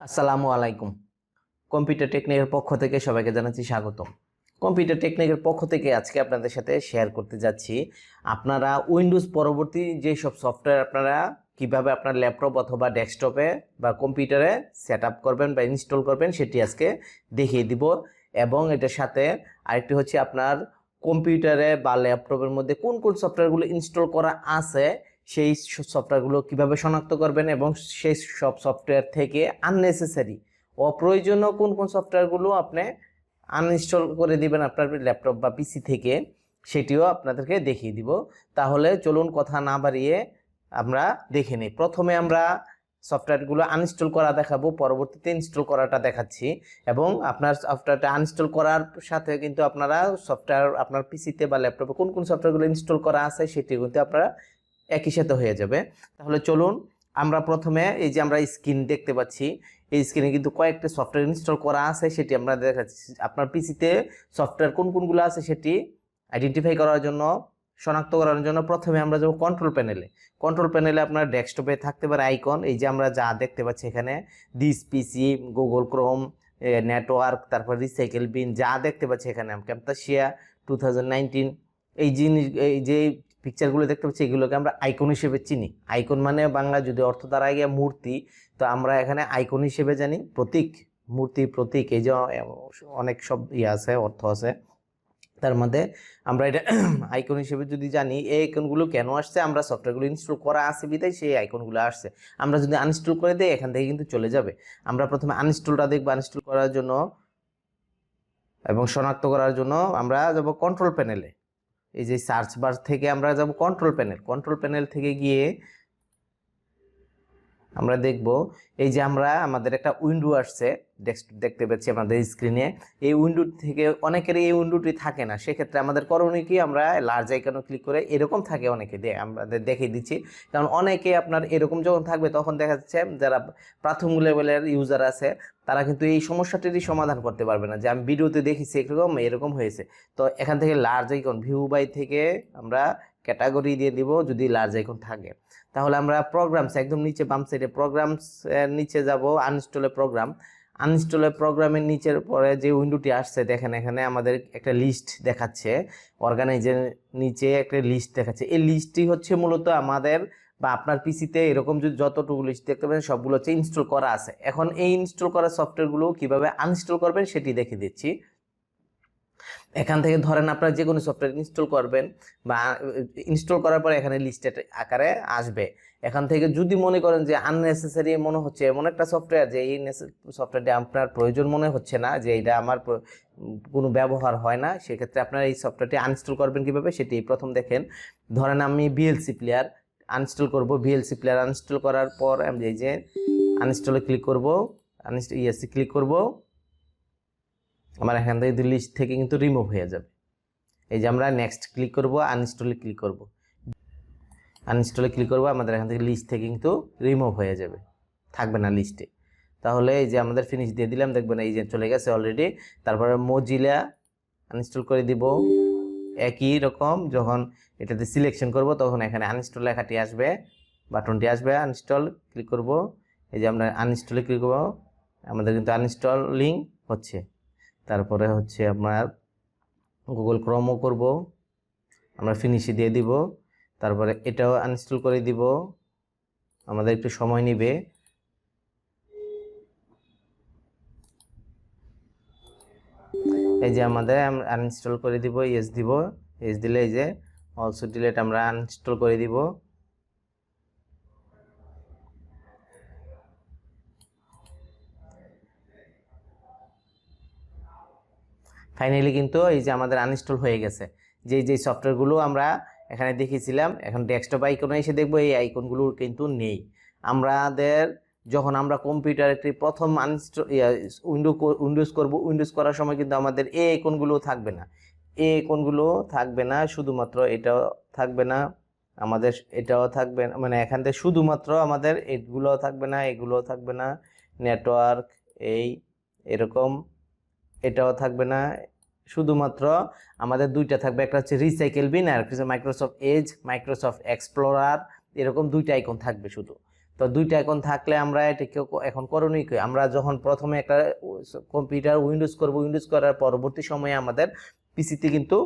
আসসালামু আলাইকুম। কম্পিউটার টেকনিকের পক্ষ থেকে সবাইকে জানাচ্ছি স্বাগতম। কম্পিউটার টেকনিকের পক্ষ থেকে আজকে আপনাদের সাথে শেয়ার করতে যাচ্ছি আপনারা উইন্ডোজ পরবর্তী যেসব সফটওয়্যার আপনারা কিভাবে আপনার ল্যাপটপ অথবা ডেস্কটপে বা কম্পিউটারে সেট আপ করবেন বা ইনস্টল করবেন সেটি আজকে দেখিয়ে দিব। এবং এটার সাথে আরেকটি হচ্ছে আপনার কম্পিউটারে বা ল্যাপটপের মধ্যে কোন কোন সফটওয়্যারগুলো ইনস্টল করা আছে সেই সফটওয়্যারগুলো কিভাবে শনাক্ত করবেন এবং সেই সব সফটওয়্যার থেকে আননেসেসারি অপ্রয়োজনীয় কোন কোন সফটওয়্যারগুলো আপনি আনইনস্টল করে দিবেন আপনার ল্যাপটপ বা পিসি থেকে সেটিও আপনাদেরকে দেখিয়ে দিব। তাহলে চলুন কথা না বাড়িয়ে আমরা দেখে নিই। প্রথমে আমরা সফটওয়্যারগুলো আনইনস্টল করা দেখাবো, পরবর্তীতে ইনস্টল করাটা দেখাচ্ছি। এবং আপনার সফটওয়্যারটা আনইনস্টল করার সাথে কিন্তু আপনারা সফটওয়্যার আপনার পিসিতে বা ল্যাপটপে কোন কোন সফটওয়্যারগুলো ইনস্টল করা আছে সেটি কিন্তু আপনারা একই সাথে হয়ে যাবে। তাহলে চলুন আমরা প্রথমে এই যে আমরা স্ক্রিন দেখতে পাচ্ছি, এই স্ক্রিনে কিন্তু কয়েকটা সফটওয়্যার ইনস্টল করা আছে সেটি আমরা দেখাচ্ছি। আপনার পিসিতে সফটওয়্যার কোন কোনগুলো আছে সেটি আইডেন্টিফাই করার জন্য, শনাক্ত করার জন্য প্রথমে আমরা যাব কন্ট্রোল প্যানেলে। কন্ট্রোল প্যানেলে আপনার ডেস্কটপে থাকতে পারে আইকন, এই যে আমরা যা দেখতে পাচ্ছি এখানে this PC, Google Chrome, network, তারপর রিসাইকেল বিন, যা দেখতে পাচ্ছি এখানে ক্যাম্পাসিয়া 2019, এই জিনিস এই যে পিকচারগুলো দেখতে পাচ্ছি এগুলোকে আমরা আইকন হিসেবে চিনি। আইকন মানে বাংলা যদি অর্থ দ্বারা গিয়ে মূর্তি, তো আমরা এখানে আইকন হিসেবে জানি প্রতীক, মূর্তি, প্রতীক, এই যে অনেক সব আছে, অর্থ আছে তার মধ্যে আমরা এটা আইকন হিসেবে যদি জানি। এই আইকনগুলো কেন আসছে, আমরা সফটওয়্যারগুলো ইনস্টল করা আছে বিধায় সেই আইকনগুলো আসছে। আমরা যদি আনইনস্টল করে দিই এখান থেকে কিন্তু চলে যাবে। আমরা প্রথমে আনইনস্টলটা দেখবো। আনইনস্টল করার জন্য এবং শনাক্ত করার জন্য আমরা যাব কন্ট্রোল প্যানেলে। এই যে সার্চ বার থেকে আমরা যাব কন্ট্রোল প্যানেল। কন্ট্রোল প্যানেল থেকে গিয়ে আমরা দেখব এই যে আমরা আমাদের একটা উইন্ডো আসছে, ডেস্কটপ দেখতে পাচ্ছি আমাদের স্ক্রিনে। এই উইন্ডো থেকে অনেকেরই এই উইন্ডোটি থাকে না, সেক্ষেত্রে আমাদের করণীয় কি, আমরা লার্জ আইকনে ক্লিক করে, এরকম থাকে অনেকে, আমাদের দেখিয়ে দিচ্ছি। কারণ অনেকে আপনার এরকম যখন থাকবে তখন দেখা যাচ্ছে যারা প্রাথমিক লেভেলের ইউজার আছে তারা কিন্তু এই সমস্যাটিরই সমাধান করতে পারবে না, যে আমি ভিডিওতে দেখেছি এরকম হয়েছে। তো এখান থেকে লার্জ আইকন ভিউ বাই থেকে আমরা ক্যাটাগরি দিয়ে দিব যদি লার্জ আইকন থাকে। তাহলে আমরা প্রোগ্রামস একদম নিচে বাম সাইডে প্রোগ্রামস নিচে যাব, আনইনস্টলে প্রোগ্রাম। আনইনস্টলে প্রোগ্রামের নিচের পরে যে উইন্ডোটি আসছে দেখেন, এখানে আমাদের একটা লিস্ট দেখাচ্ছে, অর্গানাইজের নিচে একটা লিস্ট দেখাচ্ছে। এই লিস্টটি হচ্ছে মূলত আমাদের বা আপনার পিসিতে এরকম যদি যতটুকু লিস্ট দেখতে পাবেন সবগুলো হচ্ছে ইনস্টল করা আছে। এখন এই ইনস্টল করা সফটওয়্যারগুলো কিভাবে আনইনস্টল করবেন সেটি দেখে দিচ্ছি। এখান থেকে ধরেন আপনারা যে কোনো সফটওয়্যার ইনস্টল করবেন বা ইনস্টল করার পরে এখানে লিস্টেড আকারে আসবে। এখান থেকে যদি মনে করেন যে আননেসেসারি মনে হচ্ছে, এমন একটা সফটওয়্যার যে এই সফটওয়্যারটি আপনার প্রয়োজন মনে হচ্ছে না, যে এটা আমার কোনো ব্যবহার হয় না, সেক্ষেত্রে আপনারা এই সফটওয়্যারটি আনইনস্টল করবেন কীভাবে সেটি প্রথম দেখেন। ধরেন আমি ভিএলসি প্লেয়ার আনইনস্টল করব। ভিএলসি প্লেয়ার আনইনস্টল করার পর আমি এই যে আনইনস্টলে ক্লিক করব, ক্লিক করব, আমার এখান থেকে লিস্ট থেকে কিন্তু রিমুভ হয়ে যাবে। এই যে আমরা নেক্সট ক্লিক করব, আনইনস্টলে ক্লিক করব, আনইনস্টলে ক্লিক করব, আমাদের এখান থেকে লিস্ট থেকে কিন্তু রিমুভ হয়ে যাবে, থাকবে না লিস্টে। তাহলে এই যে আমাদের ফিনিশ দিয়ে দিলাম, দেখবেন এই যে চলে গেছে অলরেডি। তারপরে মোজিলা আনইনস্টল করে দিব। একই রকম যখন এটাতে সিলেকশন করব তখন এখানে আনইনস্টল লেখাটি আসবে, বাটনটি আসবে, আনইনস্টল ক্লিক করব। এই যে আমরা আনইনস্টলে ক্লিক করব, আমাদের কিন্তু আনইনস্টলিং হচ্ছে। তারপরে হচ্ছে আপনার গুগল ক্রোমও করব, আমরা ফিনিশে দিয়ে দিব। তারপরে এটাও আনইনস্টল করে দিব, আমাদের একটু সময় নেবে। এই যে আমাদের আনইনস্টল করে দিব, ইয়েস দিব, ইয়েস দিলে এই যে অলসো ডিলিট আমরা আনইনস্টল করে দিব। ফাইনালি কিন্তু এই যে আমাদের আনইনস্টল হয়ে গেছে। যে সফটওয়্যারগুলো আমরা এখানে দেখিয়েছিলাম, এখন ডেস্কটপ আইকনে এসে দেখবো এই আইকনগুলো কিন্তু নেই। আমাদের যখন আমরা কম্পিউটার একটি প্রথম উইন্ডোজ করব, উইন্ডোজ করার সময় কিন্তু আমাদের এই আইকনগুলো থাকবে না, এই আইকনগুলো থাকবে না, শুধুমাত্র এটাও থাকবে না, আমাদের এটাও থাকবে না, মানে এখান থেকে শুধুমাত্র আমাদের এগুলোও থাকবে না, এগুলোও থাকবে না, নেটওয়ার্ক এই এরকম, এটাও থাকবে না, শুধুমাত্র আমাদের দুইটা থাকবে, একটা হচ্ছে রিসাইকেল বিন আর কিছু মাইক্রোসফট এজ, মাইক্রোসফট এক্সপ্লোরার, এরকম দুইটা আইকন থাকবে শুধু। তো দুইটা আইকন থাকলে আমরা এটাকে এখন করণীয় কি, আমরা যখন প্রথমে একটা কম্পিউটার উইন্ডোজ করব, উইন্ডোজ করার পরবর্তী সময়ে আমাদের পিসিতে কিন্তু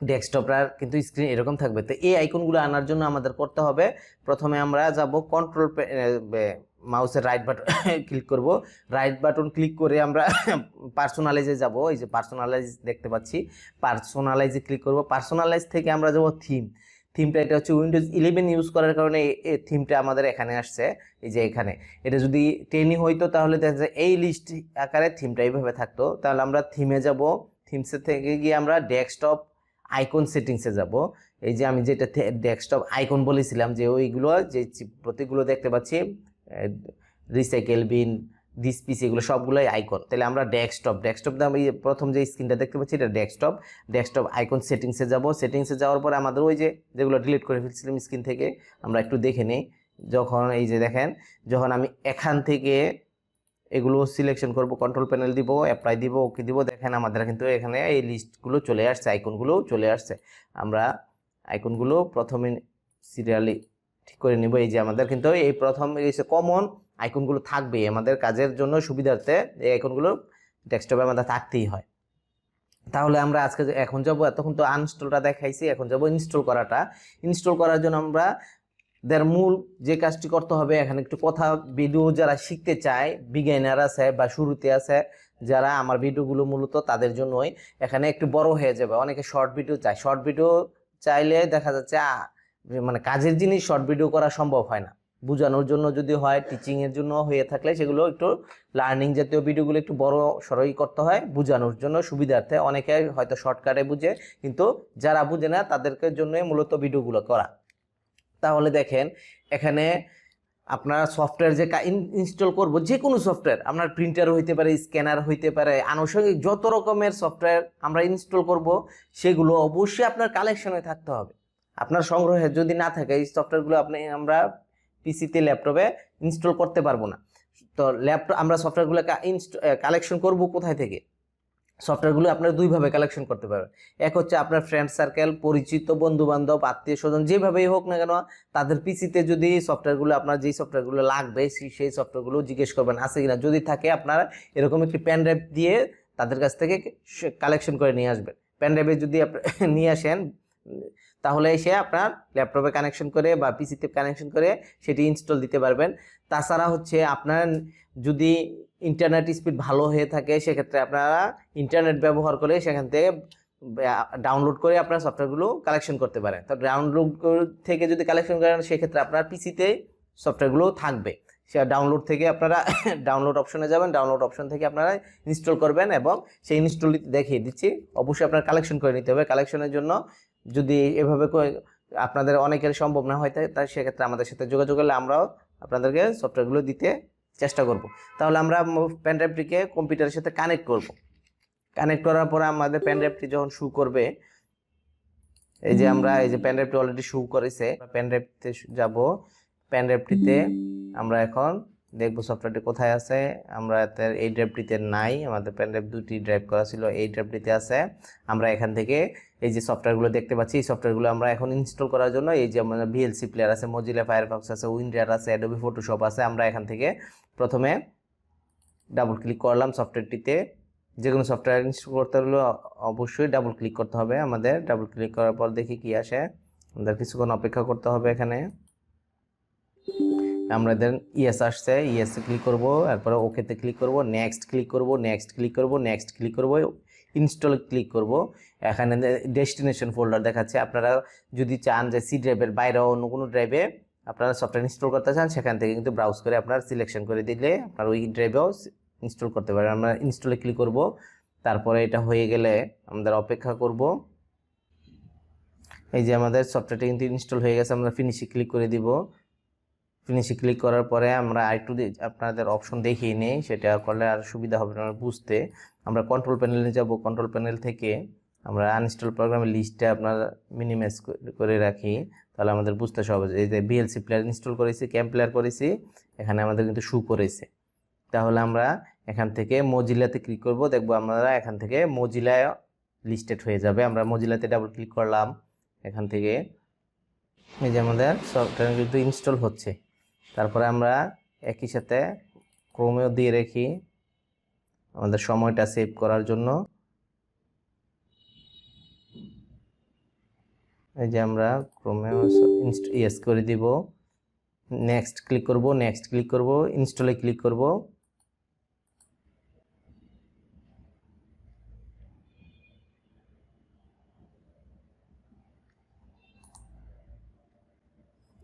ডেস্কটপটার কিন্তু স্ক্রিন এরকম থাকবে। তো এই আইকনগুলো আনার জন্য আমাদের করতে হবে, প্রথমে আমরা যাব কন্ট্রোল মাউসের রাইট বাটন ক্লিক করব, রাইট বাটন ক্লিক করে আমরা পার্সোনালাইজে যাব। এই যে পার্সোনালাইজ দেখতে পাচ্ছি, পার্সোনালাইজে ক্লিক করব। পার্সোনালাইজ থেকে আমরা যাব থিমটা, এটা হচ্ছে উইন্ডোজ 11 ইউজ করার কারণে এই থিমটা আমাদের এখানে আসছে। এই যে এখানে এটা যদি 10 হইতো তাহলে দেখা যায় এই লিস্ট আকারে থিমটা এইভাবে থাকতো। তাহলে আমরা থিমে যাব, থিমসে থেকে গিয়ে আমরা ডেস্কটপ আইকন সেটিংসে যাব। এই যে আমি যেটা ডেস্কটপ আইকন বলেছিলাম যে ওইগুলো যে প্রতীকগুলো দেখতে পাচ্ছি, রিসাইকেল বিন, দিস পিসি, এগুলো সবগুলোই আইকন। তাহলে আমরা ডেস্কটপ আমি প্রথম যে স্ক্রিনটা দেখতে পাচ্ছি এটা ডেস্কটপ আইকন সেটিংসে যাব। সেটিংসে যাওয়ার পরে আমাদের ওই যে যেগুলো ডিলিট করে ফেলছিলাম স্ক্রিন থেকে আমরা একটু দেখে নিই। যখন এই যে দেখেন, যখন আমি এখান থেকে এগুলো সিলেকশন করব, কন্ট্রোল প্যানেল দিব, অ্যাপ্লাই দিব, ওকে দিব, দেখেন আমাদের কিন্তু এখানে এই লিস্টগুলো চলে আসছে, আইকনগুলো চলে আসছে। আমরা আইকনগুলো প্রথমে সিরিয়ালি ঠিক করে নিব। এই যে আমাদের কিন্তু এই প্রথম কমন আইকনগুলো থাকবে আমাদের কাজের জন্য সুবিধার্থে, এই আইকনগুলো ডেস্কটপে আমাদের থাকতেই হয়। তাহলে আমরা আজকে এখন যাব, এতক্ষণ তো আনইনস্টলটা দেখাইছি, এখন যাব ইনস্টল করার জন্য আমরা মূল যে কাজটি করতে হবে, এখানে একটু কথা, ভিডিও যারা শিখতে চায়, বিগিনার আছে বা শুরুতে আছে যারা, আমার ভিডিওগুলো মূলত তাদের জন্যই। এখানে একটু বড় হয়ে যাবে, অনেকে শর্ট ভিডিও চায়, শর্ট ভিডিও চাইলে দেখা যাচ্ছে মানে কাজের জিনিস শর্ট ভিডিও করা সম্ভব হয় না। বোঝানোর জন্য যদি হয়, টিচিং এর জন্য হয়ে থাকলে সেগুলো একটু লার্নিং জাতীয় ভিডিওগুলো একটু বড় সরই করতে হয়, বোঝানোর জন্য সুবিধার্থে। অনেকে হয়তো শর্টকাটে বুঝে, কিন্তু যারা বুঝে না তাদেরকে জন্যই মূলত ভিডিওগুলো করা। তাহলে দেখেন এখানে আপনার সফটওয়্যার যে ইনস্টল করব, যে কোনো সফটওয়্যার, আপনার প্রিন্টার হইতে পারে, স্ক্যানার হইতে পারে, আনুষঙ্গিক যত রকমের সফটওয়্যার আমরা ইনস্টল করব, সেগুলো অবশ্যই আপনার কালেকশনে থাকতে হবে। আপনার সংগ্রহে যদি না থাকে এই সফটওয়্যারগুলো আমরা পিসিতে, ল্যাপটপে ইনস্টল করতে পারবো না। তো আমরা সফটওয়্যারগুলো কালেকশন করব কোথায় থেকে? সফটওয়্যারগুলো আপনারা দুইভাবে কালেকশন করতে পারবেন। এক হচ্ছে আপনার ফ্রেন্ড সার্কেল, পরিচিত বন্ধু বান্ধব, আত্মীয় স্বজন, যেভাবেই হোক না কেন, তাদের পিসিতে যদি সফটওয়্যারগুলো, আপনার যেই সফটওয়্যারগুলো লাগবে সেই সফটওয়্যারগুলো জিজ্ঞেস করবেন আছে কিনা। যদি থাকে আপনারা এরকম একটি পেন ড্রাইভ দিয়ে তাদের কাছ থেকে কালেকশন করে নিয়ে আসবেন। পেন ড্রাইভে যদি আপনি নিয়ে আসেন, তাহলে সে আপনার ল্যাপটপে কানেকশন করে বা পিসিতে কানেকশন করে সেটি ইনস্টল দিতে পারবেন। তাছাড়া হচ্ছে আপনার যদি ইন্টারনেট স্পিড ভালো হয়ে থাকে, সেক্ষেত্রে আপনারা ইন্টারনেট ব্যবহার করে সেখান থেকে ডাউনলোড করে আপনার সফটওয়্যারগুলো কালেকশন করতে পারেন। তো ডাউনলোড থেকে যদি কালেকশন করেন, সেক্ষেত্রে আপনার পিসিতে সফটওয়্যারগুলো থাকবে। সে ডাউনলোড থেকে আপনারা ডাউনলোড অপশনে যাবেন, ডাউনলোড অপশন থেকে আপনারা ইনস্টল করবেন এবং সেই ইনস্টল দেখিয়ে দিচ্ছি। অবশ্যই আপনার কালেকশন করে নিতে হবে। কালেকশনের জন্য যদি এভাবে আপনাদের অনেকের সম্ভব না হয়, তাই সেক্ষেত্রে আমাদের সাথে যোগাযোগ করলে আমরাও আপনাদেরকে সফটওয়্যারগুলো দিতে চেষ্টা করব। তাহলে আমরা পেন ড্রাইভটিকে কম্পিউটারের সাথে কানেক্ট করব। কানেক্ট করার পরে আমাদের পেন ড্রাইভটি যখন শু করবে, এই যে আমরা এই যে পেন ড্রাইভটি অলরেডি শু করেছে, পেন ড্রাইভতে যাব। পেন ড্রাইভটিতে আমরা এখন দেখবো সফটওয়্যারটি কোথায় আছে। আমরা এই ড্রাইভটিতে নাই, আমাদের পেন ড্রাইভ দুটি ড্রাইভ করা ছিল, এই ড্রাইভটিতে আছে। আমরা এখান থেকে এই যে সফটওয়্যারগুলো দেখতে পাচ্ছি, এই সফটওয়্যারগুলো আমরা এখন ইনস্টল করার জন্য, এই যে আমাদের ভিএলসি প্লেয়ার আছে, মজিলা ফায়ারফক্স আছে, উইন্ডার আছে, অ্যাডোবি ফটোশপ আছে। আমরা এখান থেকে প্রথমে ডাবল ক্লিক করলাম সফটওয়্যারটিতে। যে কোনো সফটওয়্যার ইনস্টল করতে হলে অবশ্যই ডাবল ক্লিক করতে হবে আমাদের। ডাবল ক্লিক করার পর দেখি কি আসে, আমাদের কিছুক্ষণ অপেক্ষা করতে হবে। এখানে আমাদের ইয়েস আসছে, ইয়েসে ক্লিক করব, তারপরে ওকেতে ক্লিক করব, নেক্সট ক্লিক করব, নেক্সট ক্লিক করব, নেক্সট ক্লিক করব, ইনস্টল ক্লিক করব। এখানে ডেস্টিনেশন ফোল্ডার দেখাচ্ছে। আপনারা যদি চান যে সি ড্রাইভের বাইরে অন্য কোনো ড্রাইভে আপনারা সফটওয়্যার ইনস্টল করতে চান, সেখান থেকে কিন্তু ব্রাউজ করে আপনারা সিলেকশন করে দিলে আপনার ওই ড্রাইভেও ইনস্টল করতে পারেন। আমরা ইনস্টলে ক্লিক করব, তারপরে এটা হয়ে গেলে আমাদের অপেক্ষা করব। এই যে আমাদের সফটওয়্যারটি কিন্তু ইনস্টল হয়ে গেছে, আমরা ফিনিশে ক্লিক করে দিব। ফিনিশে ক্লিক করার পরে আমরা আরেকটু আপনাদের অপশন দেখিয়ে নেই, সেটা করলে আর সুবিধা হবে না বুঝতে। আমরা কন্ট্রোল প্যানেলে যাব, কন্ট্রোল প্যানেল থেকে আমরা আনইনস্টল প্রোগ্রামের লিস্টটা আপনার মিনিমাইজ করে রাখি, তাহলে আমাদের বুঝতে সহজ। এই যে ভিএলসি প্লেয়ার ইনস্টল করেছি, ক্যাম প্লেয়ার করেছি, এখানে আমাদের কিন্তু শু করেছে। তাহলে আমরা এখান থেকে মজিলাতে ক্লিক করব, দেখবো আমরা এখান থেকে মজিলা লিস্টেড হয়ে যাবে। আমরা মজিলাতে ডাবল ক্লিক করলাম, এখান থেকে এই যে আমাদের সফটওয়্যার কিন্তু ইনস্টল হচ্ছে। তারপরে আমরা একই সাথে ক্রোমেও দিয়ে রাখি আমাদের সময়টা সেভ করার জন্য। এই যে আমরা ক্রোমে ইয়েস করে দিব, নেক্সট ক্লিক করব, নেক্সট ক্লিক করব, ইনস্টলে ক্লিক করব।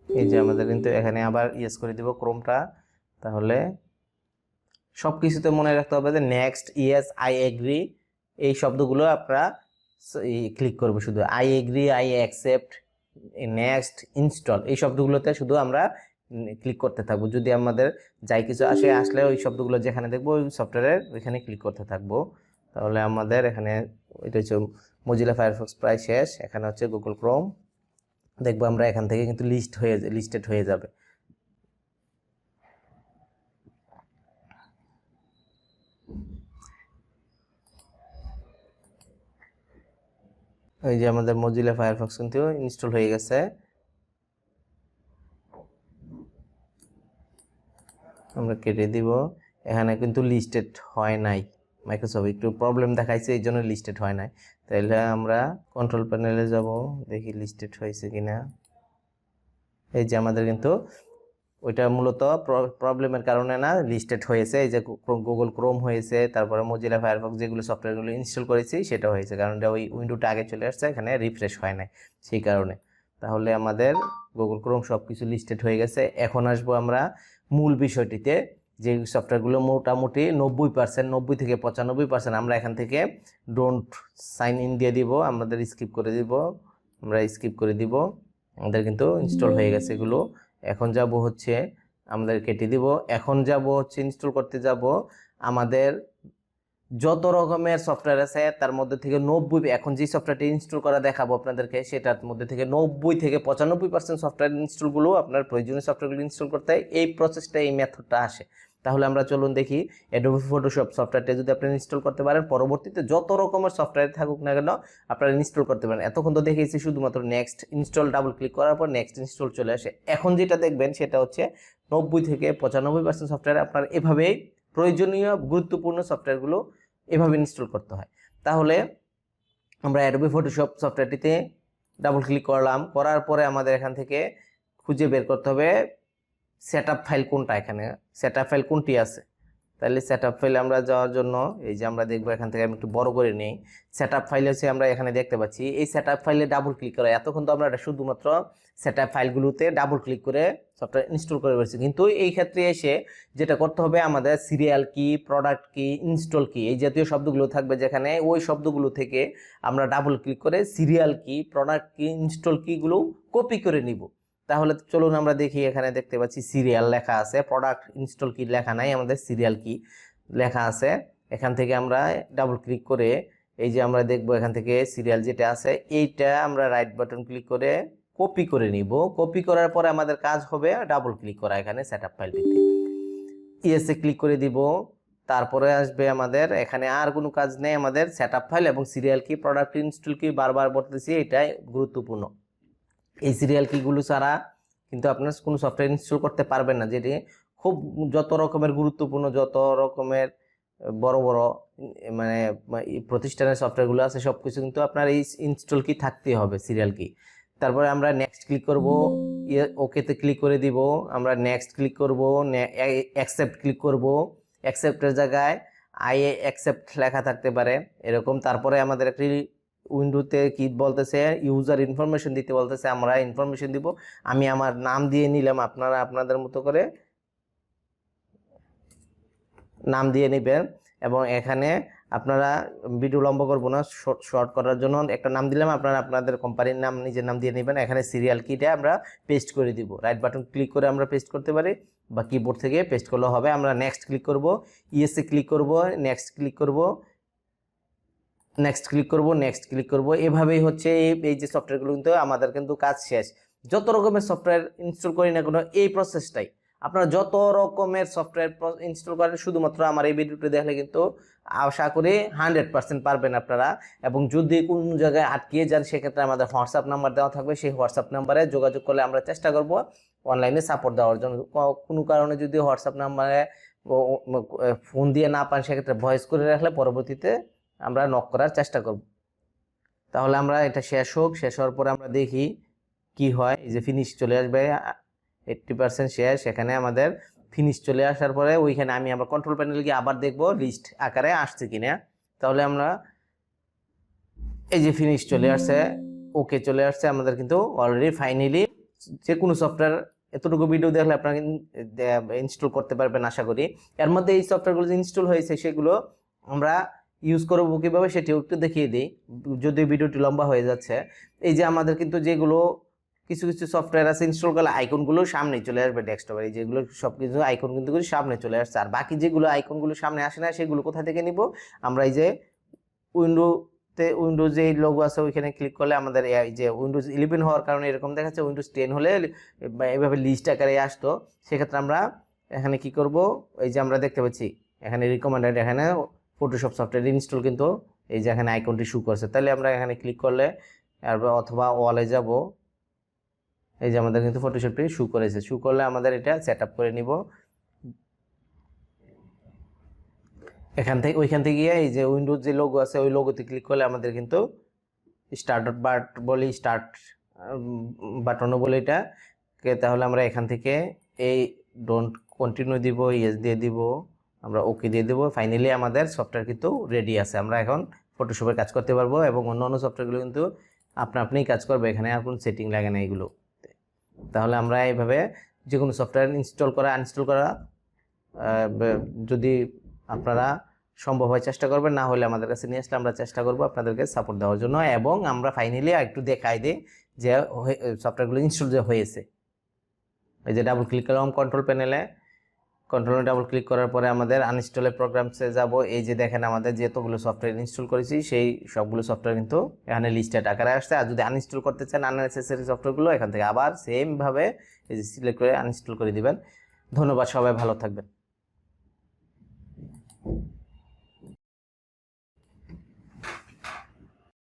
এই যে আমাদের কিন্তু এখানে আবার ইয়েস করে দিব ক্রোমটা। তাহলে সবকিছুতে মনে রাখতে হবে যে নেক্সট, ইয়েস, আই এগ্রি, এই শব্দগুলো আপনারা ক্লিক করব। শুধু I agree, I accept, next, install, এই শব্দগুলোতে শুধু আমরা ক্লিক করতে থাকবো। যদি আমাদের যাই কিছু আসলে ওই শব্দগুলো যেখানে দেখবো ওই সফটওয়্যারের ওইখানে ক্লিক করতে থাকবো। তাহলে আমাদের এখানে এটা হচ্ছে মজিলা ফায়ারফক্স প্রায় শেষ। এখানে হচ্ছে গুগল ক্রোম, দেখবো আমরা এখান থেকে কিন্তু লিস্টেড হয়ে যাবে। এই যে আমাদের মজিলা ফায়ারফক্স কিন্তু ইনস্টল হয়ে গেছে। আমরা কেটে দিব। এখানে কিন্তু লিস্টেড হয় নাই, মাইক্রোসফট একটু প্রবলেম দেখাইছে, এই জন্য লিস্টেড হয় নাই। তাহলে আমরা কন্ট্রোল প্যানেলে যাব, দেখি লিস্টেড হয়েছে কিনা। এই যে আমাদের কিন্তু ওইটা মূলত প্রবলেমের কারণে না, লিস্টেড হয়েছে। এই যে গুগল ক্রোম হয়েছে, তারপরে মজিলা ফায়ারফক্স যেগুলো সফটওয়্যারগুলো ইনস্টল করেছি সেটা হয়েছে, কারণ ওই উইন্ডোটা আগে চলে আসছে, এখানে রিফ্রেশ হয় নাই সেই কারণে। তাহলে আমাদের গুগল ক্রোম সব কিছু লিস্টেড হয়ে গেছে। এখন আসবো আমরা মূল বিষয়টিতে, যে সফটওয়্যারগুলো মোটামুটি 90%, 90 থেকে 95% আমরা এখান থেকে ডোন্ট সাইন ইন দিয়ে দিব, আমাদের স্কিপ করে দিব, আমরা স্কিপ করে দিব। আমাদের কিন্তু ইনস্টল হয়ে গেছে এগুলো। এখন যাব হচ্ছে আমাদের কেটে দিব। এখন যাব হচ্ছে ইনস্টল করতে যাব আমাদের যত রকমের সফটওয়্যার আছে তার মধ্যে থেকে 90, এখন যে সফটওয়্যারটি ইনস্টল করা দেখাবো আপনাদেরকে সেটার মধ্যে থেকে 90 থেকে 95% সফটওয়্যার ইনস্টলগুলো আপনার প্রয়োজনীয় সফটওয়্যারগুলো ইনস্টল করতে এই প্রসেসটা, এই মেথডটা আসে। তাহলে আমরা চলুন দেখি অ্যাডোবি ফটোশপ সফটওয়্যারটা যদি আপনি ইনস্টল করতে পারেন, পরবর্তীতে যত রকমের সফটওয়্যার থাকুক না কেন আপনারা ইনস্টল করতে পারেন। এতক্ষণ তো দেখিয়েছি শুধুমাত্র নেক্সট ইনস্টল, ডাবল ক্লিক করার পর নেক্সট ইনস্টল চলে আসে। এখন যেটা দেখবেন সেটা হচ্ছে 90 থেকে 95% সফটওয়্যার আপনার এভাবেই প্রয়োজনীয় গুরুত্বপূর্ণ সফটওয়্যারগুলো এভাবে ইনস্টল করতে হয়। তাহলে আমরা অ্যাডোবি ফটোশপ সফটওয়্যারটিতে ডাবল ক্লিক করলাম, করার পরে আমাদের এখান থেকে খুঁজে বের করতে হবে সেটআপ ফাইল কোনটা, এখানে সেটআপ ফাইল কোনটি আছে। তাহলে সেটআপ ফাইলে আমরা যাওয়ার জন্য এই যে আমরা দেখবো এখান থেকে আমি একটু বড় করে নিই। সেটআপ ফাইল হচ্ছে আমরা এখানে দেখতে পাচ্ছি, এই সেটআপ ফাইলে ডাবল ক্লিক করা। এতক্ষণ তো আমরা শুধুমাত্র সেটআপ ফাইলগুলোতে ডাবল ক্লিক করে সফটওয়্যার ইনস্টল করে পেরেছি, কিন্তু এই ক্ষেত্রে এসে যেটা করতে হবে আমাদের সিরিয়াল কি, প্রোডাক্ট কি, ইনস্টল কি, এই জাতীয় শব্দগুলো থাকবে, যেখানে ওই শব্দগুলো থেকে আমরা ডাবল ক্লিক করে সিরিয়াল কি, প্রোডাক্ট কি, ইনস্টল কিগুলো কপি করে নিব। তাহলে চলুন আমরা দেখি, এখানে দেখতে পাচ্ছি সিরিয়াল লেখা আছে, প্রোডাক্ট ইনস্টল কি লেখা নাই, আমাদের সিরিয়াল কি লেখা আছে। এখান থেকে আমরা ডাবল ক্লিক করে এই যে আমরা দেখবো এখান থেকে সিরিয়াল যেটা আছে এইটা আমরা রাইট বাটন ক্লিক করে কপি করে নিব। কপি করার পরে আমাদের কাজ হবে ডাবল ক্লিক করা এখানে সেটআপ ফাইলটিতে, ইয়েসে ক্লিক করে দিব। তারপরে আসবে আমাদের এখানে আর কোনো কাজ নেই, আমাদের সেটআপ ফাইল এবং সিরিয়াল কি, প্রোডাক্ট ইনস্টল কি, বারবার বলতেছি এটাই গুরুত্বপূর্ণ। এই সিরিয়াল কিগুলো ছাড়া কিন্তু আপনার কোনো সফটওয়্যার ইনস্টল করতে পারবেন না, যেটি খুব যত রকমের গুরুত্বপূর্ণ, যত রকমের বড় বড় মানে প্রতিষ্ঠানের সফটওয়্যারগুলো আছে সব কিছু কিন্তু আপনার এই ইনস্টল কি থাকতেই হবে, সিরিয়াল কি। তারপরে আমরা নেক্সট ক্লিক করব, ওকেতে ক্লিক করে দিব, আমরা নেক্সট ক্লিক করব, অ্যাকসেপ্ট ক্লিক করব। অ্যাকসেপ্টের জায়গায় আই অ্যাকসেপ্ট লেখা থাকতে পারে এরকম। তারপরে আমাদের একটি উইন্ডোতে কি বলতেছে, ইউজার ইনফরমেশন দিতে বলতেছে, আমরা ইনফরমেশন দিব। আমি আমার নাম দিয়ে নিলাম, আপনারা আপনাদের মতো করে নাম দিয়ে নেবেন। এবং এখানে আপনারা ভিডিও লম্বা করবো না, শর্ট করার জন্য একটা নাম দিলাম, আপনারা আপনাদের কোম্পানির নাম নিজের নাম দিয়ে নেবেন। এখানে সিরিয়াল কিটা আমরা পেস্ট করে দিব, রাইট বাটন ক্লিক করে আমরা পেস্ট করতে পারি বা কিবোর্ড থেকে পেস্ট করলে হবে। আমরা নেক্সট ক্লিক করব, ইয়েসে ক্লিক করব, নেক্সট ক্লিক করব, নেক্সট ক্লিক করব, নেক্সট ক্লিক করব। এভাবেই হচ্ছে এই যে সফটওয়্যারগুলো কিন্তু আমাদের কিন্তু কাজ শেষ। যত রকমের সফটওয়্যার ইনস্টল করি না কোনো এই প্রসেসটাই আপনারা যত রকমের সফটওয়্যার ইনস্টল করেন শুধুমাত্র আমার এই ভিডিওটি দেখলে কিন্তু আশা করি 100% পারবেন আপনারা। এবং যদি কোন জায়গায় আটকিয়ে যান সেক্ষেত্রে আমাদের হোয়াটসঅ্যাপ নাম্বার দেওয়া থাকবে, সেই হোয়াটসঅ্যাপ নাম্বারে যোগাযোগ করলে আমরা চেষ্টা করব অনলাইনে সাপোর্ট দেওয়ার জন্য। কোনো কারণে যদি হোয়াটসঅ্যাপ নাম্বারে ফোন দিয়ে না পান সেক্ষেত্রে ভয়েস করে রাখলে পরবর্তীতে আমরা নক করার চেষ্টা করব। তাহলে আমরা এটা শেষ হোক, শেষ হওয়ার পরে আমরা দেখি কি হয়। এই যে ফিনিশ চলে আসবে, 80% শেষ। এখানে আমাদের ফিনিশ চলে আসার পরে ওইখানে আমি আবার কন্ট্রোল প্যানেলে গিয়ে আবার দেখবো লিস্ট আকারে আসছে কিনা। তাহলে আমরা এই যে ফিনিশ চলে আসছে, ওকে চলে আসছে আমাদের কিন্তু অলরেডি ফাইনালি যে কোনো সফটওয়্যার এতটুকু ভিডিও দেখলে আপনারা ইনস্টল করতে পারবেন আশা করি। এর মধ্যে এই সফটওয়্যারগুলো যে ইনস্টল হয়েছে সেগুলো আমরা ইউজ করবো কীভাবে সেটিও একটু দেখিয়ে দিই, যদি ভিডিওটি লম্বা হয়ে যাচ্ছে। এই যে আমাদের কিন্তু যেগুলো কিছু কিছু সফটওয়্যার আছে ইনস্টল করলে আইকনগুলো সামনে চলে আসবে ডেস্কটপে, এই যেগুলো সব কিছু আইকন কিন্তু সামনে চলে আসছে। আর বাকি যেগুলো আইকনগুলো সামনে আসে না সেগুলো কোথা থেকে নিব, আমরা এই যে উইন্ডোজ যে লোগো আছে ওইখানে ক্লিক করলে আমাদের এই যে উইন্ডোজ 11 হওয়ার কারণে এরকম দেখাচ্ছে, উইন্ডোজ 10 হলে এইভাবে লিস্ট আকারে আসতো। সেক্ষেত্রে আমরা এখানে কি করব, এই যে আমরা দেখতে পাচ্ছি এখানে রিকমেন্ডেড, এখানে ফটোশপ সফটওয়্যার ইনস্টল কিন্তু এই যে এখানে আইকনটি শো করছে। তাহলে আমরা এখানে ক্লিক করলে অথবা ওয়ালে যাব, এই যে আমাদের কিন্তু ফটোশপটি শো করেছে। শো করলে আমাদের এটা সেট আপ করে নিব। ওইখান থেকে গিয়ে এই যে উইন্ডোজ যে লোগো আছে ওই লোগোতে ক্লিক করলে আমাদের কিন্তু স্টার্ট বাটনও বলে এটা। তাহলে আমরা এখান থেকে এই ডোন্ট কন্টিনিউ দিব, ইয়েস দিয়ে দিব, আমরা ওকে দিয়ে দেবো। ফাইনালি আমাদের সফটওয়্যার কিন্তু রেডি আছে, আমরা এখন ফটোশপের কাজ করতে পারবো এবং অন্য সফটওয়্যারগুলো কিন্তু আপনিই কাজ করবে, এখানে আর কোনো সেটিং লাগে না এগুলো। তাহলে আমরা এইভাবে যে কোনো সফটওয়্যার ইনস্টল করা আনইনস্টল করা যদি আপনারা সম্ভব হয় চেষ্টা করবেন, না হলে আমাদের কাছে নিয়ে আসলে আমরা চেষ্টা করব আপনাদেরকে সাপোর্ট দেওয়ার জন্য। এবং আমরা ফাইনালি একটু দেখাই দিই যে সফটওয়্যারগুলো ইনস্টল যে হয়েছে। এই যে ডাবল ক্লিক করলাম কন্ট্রোল প্যানেলে, কন্ট্রোলে ডাবল ক্লিক করার পরে আমাদের আনইনস্টলের প্রোগ্রামসে যাব। এই যে দেখেন আমাদের যতগুলো সফটওয়্যার ইনস্টল করেছি সেই সবগুলো সফটওয়্যার কিন্তু এখানে লিস্টেড আকারে আসছে। আর যদি আনইনস্টল করতে চান আননেসেসারি সফটওয়্যারগুলো এখান থেকে আবার সেমভাবে এই যে সিলেক্ট করে আনইনস্টল করে দিবেন। ধন্যবাদ, সবাই ভালো থাকবেন।